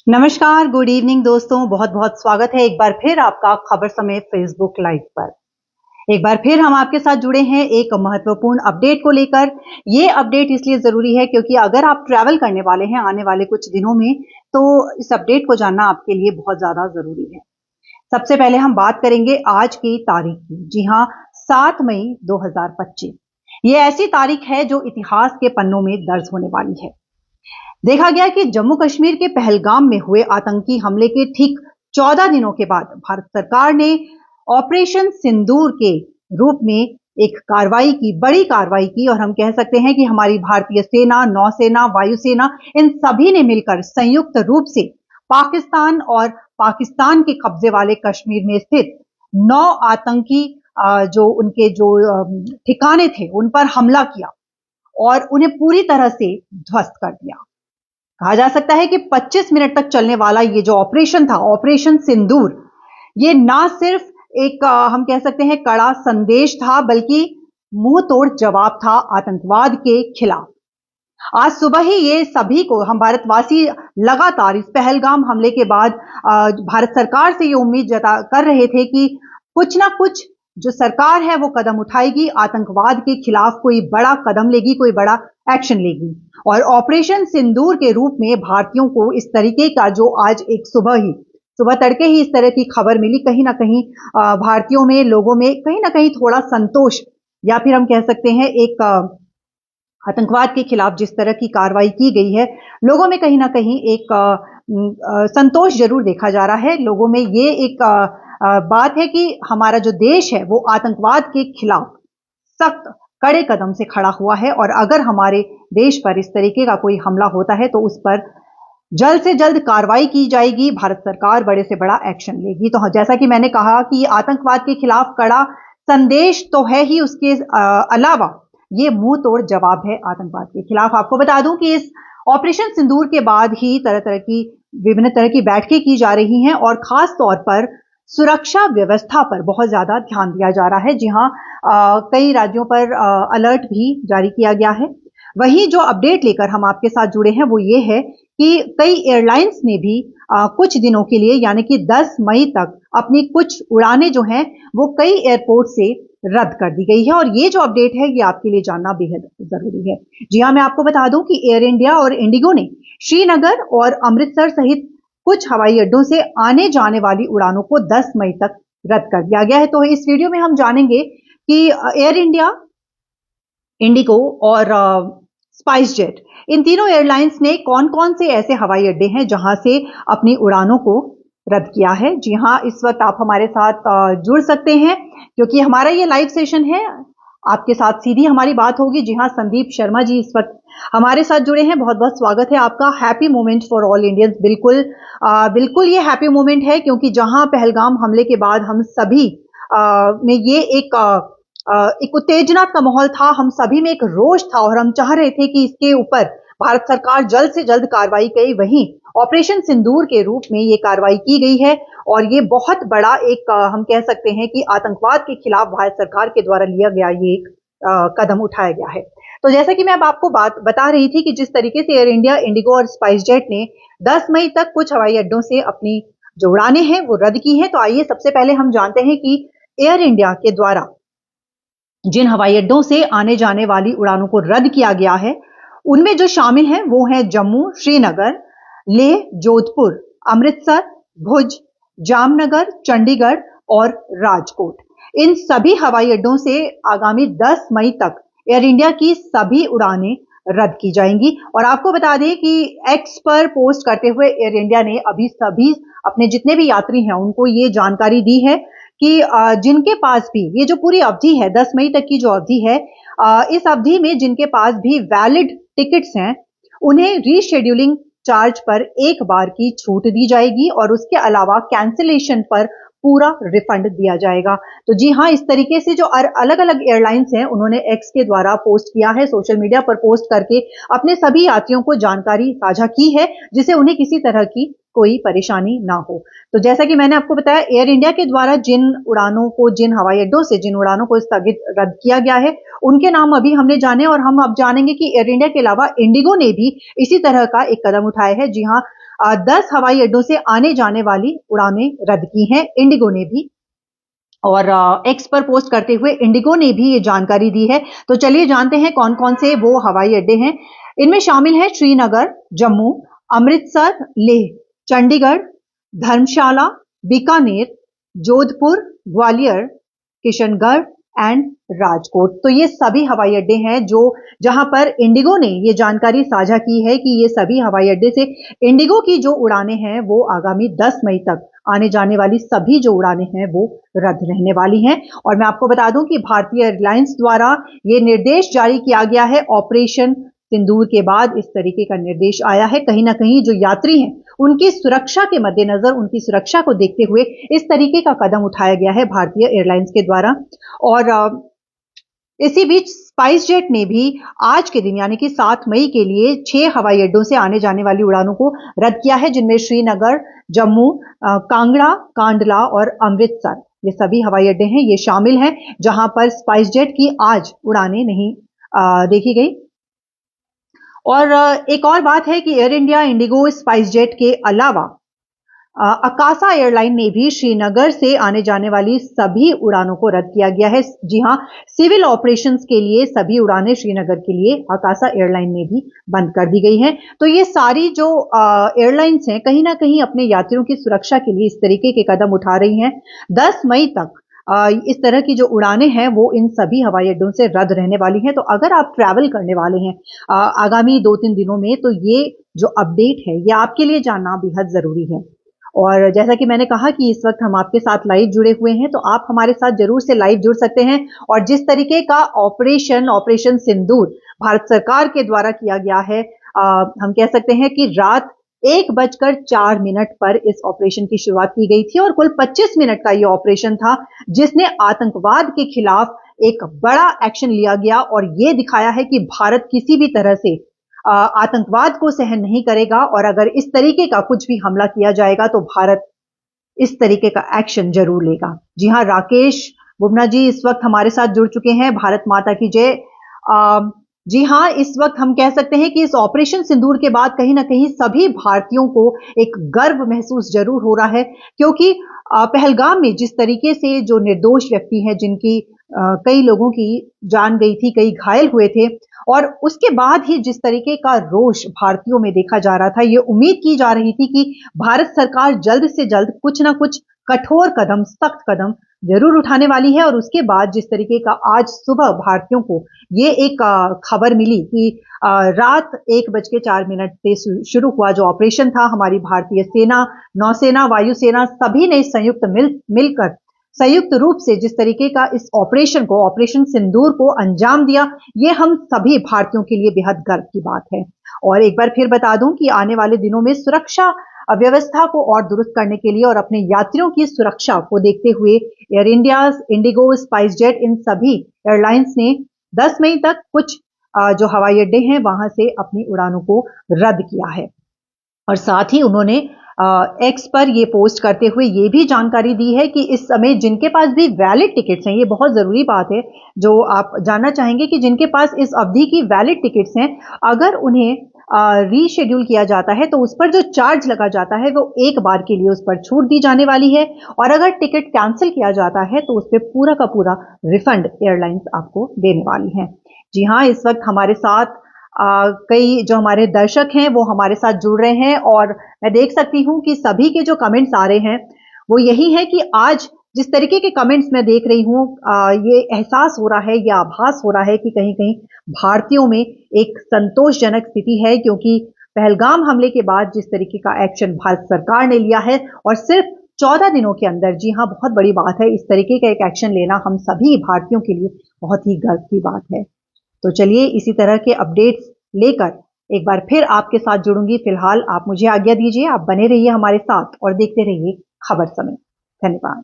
नमस्कार, good evening दोस्तों। बहुत बहुत स्वागत है एक बार फिर आपका खबर समय फेसबुक लाइव पर। एक बार फिर हम आपके साथ जुड़े हैं एक महत्वपूर्ण अपडेट को लेकर। ये अपडेट इसलिए जरूरी है क्योंकि अगर आप ट्रैवल करने वाले हैं आने वाले कुछ दिनों में, तो इस अपडेट को जानना आपके लिए बहुत ज्यादा जरूरी है। सबसे पहले हम बात करेंगे आज की तारीख की। जी हाँ, 7 मई 2025। ये ऐसी तारीख है जो इतिहास के पन्नों में दर्ज होने वाली है। देखा गया कि जम्मू कश्मीर के पहलगाम में हुए आतंकी हमले के ठीक 14 दिनों के बाद भारत सरकार ने ऑपरेशन सिंदूर के रूप में एक कार्रवाई की, बड़ी कार्रवाई की। और हम कह सकते हैं कि हमारी भारतीय सेना, नौसेना, वायुसेना, इन सभी ने मिलकर संयुक्त रूप से पाकिस्तान और पाकिस्तान के कब्जे वाले कश्मीर में स्थित 9 आतंकी जो उनके जो ठिकाने थे उन पर हमला किया और उन्हें पूरी तरह से ध्वस्त कर दिया। कहा जा सकता है कि 25 मिनट तक चलने वाला ये जो ऑपरेशन था, ऑपरेशन सिंदूर, ये ना सिर्फ एक हम कह सकते हैं कड़ा संदेश था, बल्कि मुंह तोड़ जवाब था आतंकवाद के खिलाफ। आज सुबह ही ये सभी को, हम भारतवासी लगातार इस पहलगाम हमले के बाद भारत सरकार से ये उम्मीद जता कर रहे थे कि कुछ ना कुछ जो सरकार है वो कदम उठाएगी, आतंकवाद के खिलाफ कोई बड़ा कदम लेगी, कोई बड़ा एक्शन लेगी। और ऑपरेशन सिंदूर के रूप में भारतीयों को इस तरीके का जो आज एक सुबह तड़के ही इस तरह की खबर मिली, कहीं ना कहीं भारतीयों में, लोगों में कहीं ना कहीं थोड़ा संतोष, या फिर हम कह सकते हैं एक आतंकवाद के खिलाफ जिस तरह की कार्रवाई की गई है, लोगों में कहीं ना कहीं एक संतोष जरूर देखा जा रहा है। लोगों में ये एक बात है कि हमारा जो देश है वो आतंकवाद के खिलाफ सख्त कड़े कदम से खड़ा हुआ है, और अगर हमारे देश पर इस तरीके का कोई हमला होता है तो उस पर जल्द से जल्द कार्रवाई की जाएगी, भारत सरकार बड़े से बड़ा एक्शन लेगी। तो जैसा कि मैंने कहा कि आतंकवाद के खिलाफ कड़ा संदेश तो है ही, उसके अलावा ये मुंह तोड़ जवाब है आतंकवाद के खिलाफ। आपको बता दूं कि इस ऑपरेशन सिंदूर के बाद ही विभिन्न तरह की बैठकें की जा रही हैं, और खास तौर पर सुरक्षा व्यवस्था पर बहुत ज्यादा ध्यान दिया जा रहा है। जी हाँ, कई राज्यों पर अलर्ट भी जारी किया गया है। वहीं जो अपडेट लेकर हम आपके साथ जुड़े हैं वो ये है कि कई एयरलाइंस ने भी कुछ दिनों के लिए, यानी कि 10 मई तक अपनी कुछ उड़ानें जो हैं वो कई एयरपोर्ट से रद्द कर दी गई है। और ये जो अपडेट है ये आपके लिए जानना बेहद जरूरी है। जी हाँ, मैं आपको बता दूं कि एयर इंडिया और इंडिगो ने श्रीनगर और अमृतसर सहित कुछ हवाई अड्डों से आने जाने वाली उड़ानों को 10 मई तक रद्द कर दिया गया है। तो इस वीडियो में हम जानेंगे कि एयर इंडिया, इंडिगो और स्पाइस जेट, इन तीनों एयरलाइंस ने कौन कौन से ऐसे हवाई अड्डे हैं जहां से अपनी उड़ानों को रद्द किया है। जी हाँ, इस वक्त आप हमारे साथ जुड़ सकते हैं क्योंकि हमारा ये लाइव सेशन है, आपके साथ सीधी हमारी बात होगी। जी हाँ, संदीप शर्मा जी इस वक्त हमारे साथ जुड़े हैं। बहुत बहुत स्वागत है आपका। Happy moment for all Indians. बिल्कुल बिल्कुल ये हैप्पी मोमेंट है क्योंकि जहां पहलगाम हमले के बाद हम सभी में ये एक उत्तेजना का माहौल था, हम सभी में एक रोष था और हम चाह रहे थे कि इसके ऊपर भारत सरकार जल्द से जल्द कार्रवाई करे। वहीं ऑपरेशन सिंदूर के रूप में ये कार्रवाई की गई है और ये बहुत बड़ा एक हम कह सकते हैं कि आतंकवाद के खिलाफ भारत सरकार के द्वारा लिया गया ये एक कदम उठाया गया है। तो जैसा कि मैं अब आपको बात बता रही थी कि जिस तरीके से एयर इंडिया, इंडिगो और स्पाइस जेट ने 10 मई तक कुछ हवाई अड्डों से अपनी जो उड़ानें हैं वो रद्द की हैं। तो आइए सबसे पहले हम जानते हैं कि एयर इंडिया के द्वारा जिन हवाई अड्डों से आने जाने वाली उड़ानों को रद्द किया गया है उनमें जो शामिल हैं वो हैं जम्मू, श्रीनगर, लेह, जोधपुर, अमृतसर, भुज, जामनगर, चंडीगढ़ और राजकोट। इन सभी हवाई अड्डों से आगामी 10 मई तक एयर इंडिया की सभी उड़ानें रद्द की जाएंगी। और आपको बता दें कि एक्स पर पोस्ट करते हुए एयर इंडिया ने अभी सभी अपने जितने भी यात्री हैं उनको ये जानकारी दी है कि जिनके पास भी ये जो पूरी अवधि है 10 मई तक की जो अवधि है, इस अवधि में जिनके पास भी वैलिड टिकट्स हैं उन्हें रीशेड्यूलिंग चार्ज पर एक बार की छूट दी जाएगी और उसके अलावा कैंसिलेशन पर पूरा रिफंड दिया जाएगा। तो जी हाँ, इस तरीके से जो अलग अलग एयरलाइंस हैं उन्होंने एक्स के द्वारा पोस्ट किया है, सोशल मीडिया पर पोस्ट करके अपने सभी यात्रियों को जानकारी साझा की है जिससे उन्हें किसी तरह की कोई परेशानी ना हो। तो जैसा कि मैंने आपको बताया, एयर इंडिया के द्वारा जिन उड़ानों को, जिन हवाई अड्डों से जिन उड़ानों को स्थगित रद्द किया गया है उनके नाम अभी हमने जाने, और हम अब जानेंगे कि एयर इंडिया के अलावा इंडिगो ने भी इसी तरह का एक कदम उठाया है। जी हाँ, 10 हवाई अड्डों से आने जाने वाली उड़ानें रद्द की हैं इंडिगो ने भी। और एक्स पर पोस्ट करते हुए इंडिगो ने भी ये जानकारी दी है। तो चलिए जानते हैं कौन कौन से वो हवाई अड्डे हैं। इनमें शामिल है श्रीनगर, जम्मू, अमृतसर, लेह, चंडीगढ़, धर्मशाला, बीकानेर, जोधपुर, ग्वालियर, किशनगढ़ एंड राजकोट। तो ये सभी हवाई अड्डे हैं जो जहां पर इंडिगो ने ये जानकारी साझा की है कि ये सभी हवाई अड्डे से इंडिगो की जो उड़ानें हैं वो आगामी 10 मई तक आने जाने वाली सभी जो उड़ानें हैं वो रद्द रहने वाली हैं। और मैं आपको बता दूं कि भारतीय एयरलाइंस द्वारा ये निर्देश जारी किया गया है। ऑपरेशन सिंदूर के बाद इस तरीके का निर्देश आया है। कहीं ना कहीं जो यात्री हैं उनकी सुरक्षा के मद्देनजर, उनकी सुरक्षा को देखते हुए इस तरीके का कदम उठाया गया है भारतीय एयरलाइंस के द्वारा। और इसी बीच स्पाइस जेट ने भी आज के दिन यानी कि 7 मई के लिए 6 हवाई अड्डों से आने जाने वाली उड़ानों को रद्द किया है, जिनमें श्रीनगर, जम्मू, कांगड़ा, कांडला और अमृतसर ये सभी हवाई अड्डे हैं, ये शामिल हैं जहां पर स्पाइस जेट की आज उड़ानें नहीं देखी गई। और एक और बात है कि air India, Indigo, spice jet के अलावा अकासा एयरलाइन ने भी श्रीनगर से आने जाने वाली सभी उड़ानों को रद्द किया गया है। जी हां, सिविल ऑपरेशंस के लिए सभी उड़ानें श्रीनगर के लिए अकासा एयरलाइन में भी बंद कर दी गई हैं। तो ये सारी जो एयरलाइंस हैं कहीं ना कहीं अपने यात्रियों की सुरक्षा के लिए इस तरीके के कदम उठा रही हैं। 10 मई तक इस तरह की जो उड़ानें हैं वो इन सभी हवाई अड्डों से रद्द रहने वाली हैं। तो अगर आप ट्रैवल करने वाले हैं आगामी 2-3 दिनों में, तो ये जो अपडेट है ये आपके लिए जानना बेहद जरूरी है। और जैसा कि मैंने कहा कि इस वक्त हम आपके साथ लाइव जुड़े हुए हैं, तो आप हमारे साथ जरूर से लाइव जुड़ सकते हैं। और जिस तरीके का ऑपरेशन सिंदूर भारत सरकार के द्वारा किया गया है, हम कह सकते हैं कि रात 1:04 पर इस ऑपरेशन की शुरुआत की गई थी और कुल 25 मिनट का यह ऑपरेशन था, जिसने आतंकवाद के खिलाफ एक बड़ा एक्शन लिया गया और यह दिखाया है कि भारत किसी भी तरह से आतंकवाद को सहन नहीं करेगा। और अगर इस तरीके का कुछ भी हमला किया जाएगा तो भारत इस तरीके का एक्शन जरूर लेगा। जी हां, राकेश बुबना जी इस वक्त हमारे साथ जुड़ चुके हैं। भारत माता की जय। जी हां, इस वक्त हम कह सकते हैं कि इस ऑपरेशन सिंदूर के बाद कहीं ना कहीं सभी भारतीयों को एक गर्व महसूस जरूर हो रहा है, क्योंकि पहलगाम में जिस तरीके से जो निर्दोष व्यक्ति हैं, जिनकी कई लोगों की जान गई थी, कई घायल हुए थे, और उसके बाद ही जिस तरीके का रोष भारतीयों में देखा जा रहा था, ये उम्मीद की जा रही थी कि भारत सरकार जल्द से जल्द कुछ ना कुछ कठोर कदम, सख्त कदम जरूर उठाने वाली है। और उसके बाद जिस तरीके का आज सुबह भारतीयों को ये एक खबर मिली कि रात 1:04 से शुरू हुआ जो ऑपरेशन था, हमारी भारतीय सेना, नौसेना, वायुसेना सभी ने मिलकर संयुक्त रूप से जिस तरीके का इस ऑपरेशन सिंदूर को अंजाम दिया, ये हम सभी भारतीयों के लिए बेहद गर्व की बात है। और एक बार फिर बता दूं कि आने वाले दिनों में सुरक्षा व्यवस्था को और दुरुस्त करने के लिए और अपने यात्रियों की सुरक्षा को देखते हुए air India, Indigo, spice jet इन सभी एयरलाइंस ने 10 मई तक कुछ जो हवाई अड्डे हैं वहां से अपनी उड़ानों को रद्द किया है। और साथ ही उन्होंने एक्स पर ये पोस्ट करते हुए ये भी जानकारी दी है कि इस समय जिनके पास भी वैलिड टिकट्स हैं, ये बहुत जरूरी बात है जो आप जानना चाहेंगे कि जिनके पास इस अवधि की वैलिड टिकट्स हैं, अगर उन्हें रीशेड्यूल किया जाता है तो उस पर जो चार्ज लगा जाता है वो एक बार के लिए उस पर छूट दी जाने वाली है। और अगर टिकट कैंसिल किया जाता है तो उस पर पूरा का पूरा रिफंड एयरलाइंस आपको देने वाली है। जी हाँ, इस वक्त हमारे साथ कई जो हमारे दर्शक हैं वो हमारे साथ जुड़ रहे हैं और मैं देख सकती हूं कि सभी के जो कमेंट्स आ रहे हैं वो यही है कि आज जिस तरीके के कमेंट्स मैं देख रही हूं, ये एहसास हो रहा है, ये आभास हो रहा है कि कहीं कहीं भारतीयों में एक संतोषजनक स्थिति है, क्योंकि पहलगाम हमले के बाद जिस तरीके का एक्शन भारत सरकार ने लिया है और सिर्फ 14 दिनों के अंदर, जी हाँ बहुत बड़ी बात है, इस तरीके का एक एक्शन लेना हम सभी भारतीयों के लिए बहुत ही गर्व की बात है। तो चलिए इसी तरह के अपडेट्स लेकर एक बार फिर आपके साथ जुड़ूंगी। फिलहाल आप मुझे आज्ञा दीजिए, आप बने रहिए हमारे साथ और देखते रहिए खबर समय। धन्यवाद।